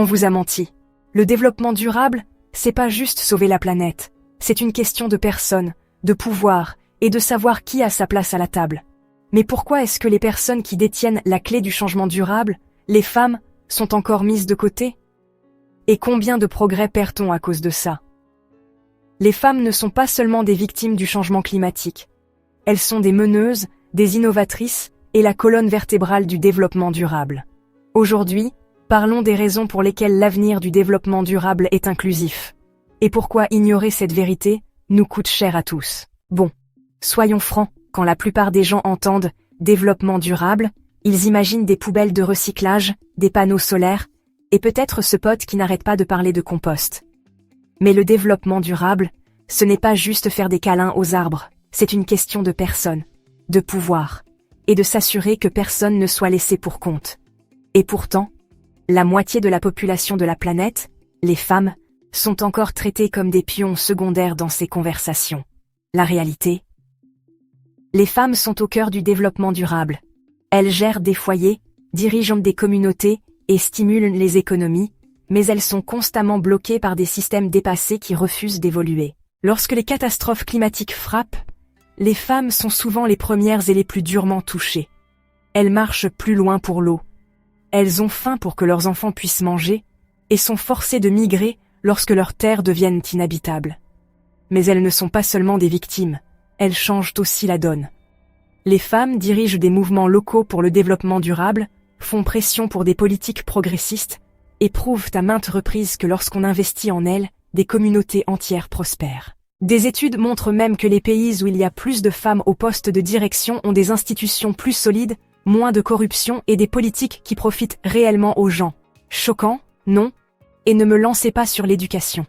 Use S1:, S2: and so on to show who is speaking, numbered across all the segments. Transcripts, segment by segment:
S1: On vous a menti. Le développement durable, c'est pas juste sauver la planète. C'est une question de personnes, de pouvoir et de savoir qui a sa place à la table. Mais pourquoi est-ce que les personnes qui détiennent la clé du changement durable, les femmes, sont encore mises de côté? Et combien de progrès perd-on à cause de ça? Les femmes ne sont pas seulement des victimes du changement climatique. Elles sont des meneuses, des innovatrices et la colonne vertébrale du développement durable. Aujourd'hui, parlons des raisons pour lesquelles l'avenir du développement durable est inclusif. Et pourquoi ignorer cette vérité nous coûte cher à tous. Bon, soyons francs, quand la plupart des gens entendent « développement durable », ils imaginent des poubelles de recyclage, des panneaux solaires, et peut-être ce pote qui n'arrête pas de parler de compost. Mais le développement durable, ce n'est pas juste faire des câlins aux arbres, c'est une question de personne, de pouvoir, et de s'assurer que personne ne soit laissé pour compte. Et pourtant, la moitié de la population de la planète, les femmes, sont encore traitées comme des pions secondaires dans ces conversations. La réalité? Les femmes sont au cœur du développement durable. Elles gèrent des foyers, dirigent des communautés et stimulent les économies, mais elles sont constamment bloquées par des systèmes dépassés qui refusent d'évoluer. Lorsque les catastrophes climatiques frappent, les femmes sont souvent les premières et les plus durement touchées. Elles marchent plus loin pour l'eau. Elles ont faim pour que leurs enfants puissent manger, et sont forcées de migrer lorsque leurs terres deviennent inhabitables. Mais elles ne sont pas seulement des victimes, elles changent aussi la donne. Les femmes dirigent des mouvements locaux pour le développement durable, font pression pour des politiques progressistes, et prouvent à maintes reprises que lorsqu'on investit en elles, des communautés entières prospèrent. Des études montrent même que les pays où il y a plus de femmes au poste de direction ont des institutions plus solides, moins de corruption et des politiques qui profitent réellement aux gens. Choquant, non? Et ne me lancez pas sur l'éducation.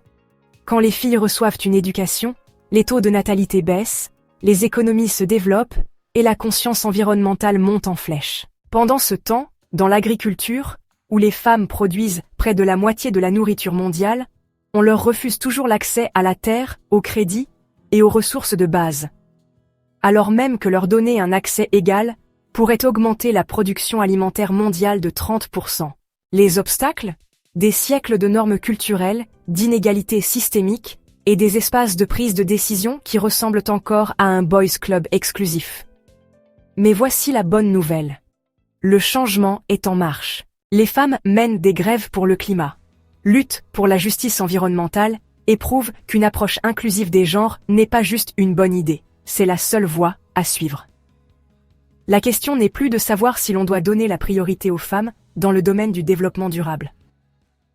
S1: Quand les filles reçoivent une éducation, les taux de natalité baissent, les économies se développent, et la conscience environnementale monte en flèche. Pendant ce temps, dans l'agriculture, où les femmes produisent près de la moitié de la nourriture mondiale, on leur refuse toujours l'accès à la terre, au crédit et aux ressources de base. Alors même que leur donner un accès égal pourrait augmenter la production alimentaire mondiale de 30%. Les obstacles? Des siècles de normes culturelles, d'inégalités systémiques et des espaces de prise de décision qui ressemblent encore à un boys club exclusif. Mais voici la bonne nouvelle. Le changement est en marche. Les femmes mènent des grèves pour le climat, luttent pour la justice environnementale et prouvent qu'une approche inclusive des genres n'est pas juste une bonne idée, c'est la seule voie à suivre. La question n'est plus de savoir si l'on doit donner la priorité aux femmes dans le domaine du développement durable.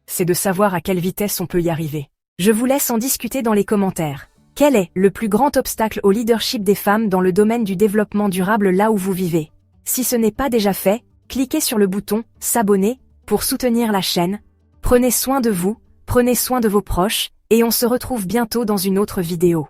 S1: C'est de savoir à quelle vitesse on peut y arriver. Je vous laisse en discuter dans les commentaires. Quel est le plus grand obstacle au leadership des femmes dans le domaine du développement durable là où vous vivez? Si ce n'est pas déjà fait, cliquez sur le bouton « S'abonner » pour soutenir la chaîne. Prenez soin de vous, prenez soin de vos proches, et on se retrouve bientôt dans une autre vidéo.